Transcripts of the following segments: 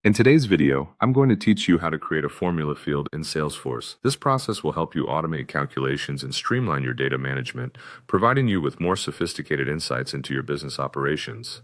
In today's video, I'm going to teach you how to create a formula field in Salesforce. This process will help you automate calculations and streamline your data management, providing you with more sophisticated insights into your business operations.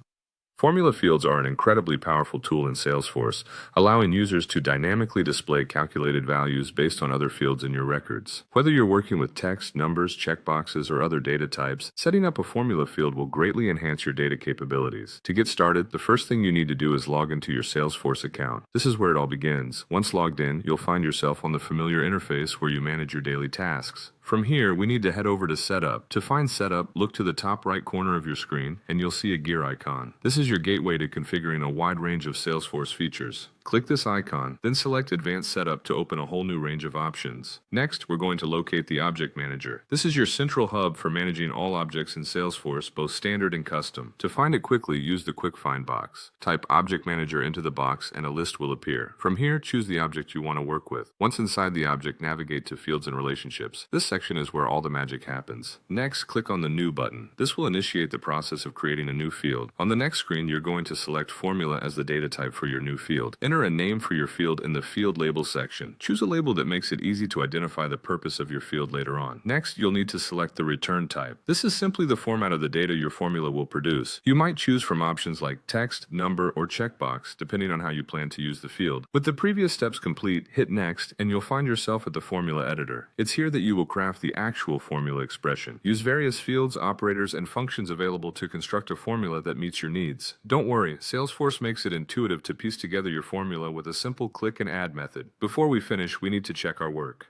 Formula fields are an incredibly powerful tool in Salesforce, allowing users to dynamically display calculated values based on other fields in your records. Whether you're working with text, numbers, checkboxes, or other data types, setting up a formula field will greatly enhance your data capabilities. To get started, the first thing you need to do is log into your Salesforce account. This is where it all begins. Once logged in, you'll find yourself on the familiar interface where you manage your daily tasks. From here, we need to head over to Setup. To find Setup, look to the top right corner of your screen, and you'll see a gear icon. This is your gateway to configuring a wide range of Salesforce features. Click this icon, then select Advanced Setup to open a whole new range of options. Next, we're going to locate the Object Manager. This is your central hub for managing all objects in Salesforce, both standard and custom. To find it quickly, use the Quick Find box. Type Object Manager into the box and a list will appear. From here, choose the object you want to work with. Once inside the object, navigate to Fields and Relationships. This section is where all the magic happens. Next, click on the New button. This will initiate the process of creating a new field. On the next screen, you're going to select Formula as the data type for your new field. Enter a name for your field in the Field Label section. Choose a label that makes it easy to identify the purpose of your field later on. Next, you'll need to select the return type. This is simply the format of the data your formula will produce. You might choose from options like text, number, or checkbox, depending on how you plan to use the field. With the previous steps complete, hit Next, and you'll find yourself at the formula editor. It's here that you will craft the actual formula expression. Use various fields, operators, and functions available to construct a formula that meets your needs. Don't worry, Salesforce makes it intuitive to piece together your formula with a simple click and add method. Before we finish, we need to check our work.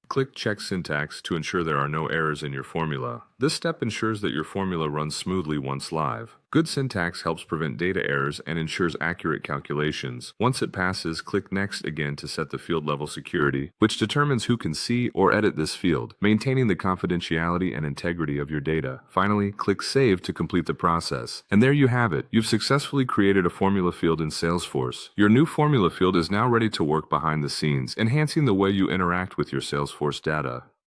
Click Check Syntax to ensure there are no errors in your formula. This step ensures that your formula runs smoothly once live. Good syntax helps prevent data errors and ensures accurate calculations. Once it passes, click Next again to set the field level security, which determines who can see or edit this field, maintaining the confidentiality and integrity of your data. Finally, click Save to complete the process. And there you have it. You've successfully created a formula field in Salesforce. Your new formula field is now ready to work behind the scenes, enhancing the way you interact with your Salesforce data.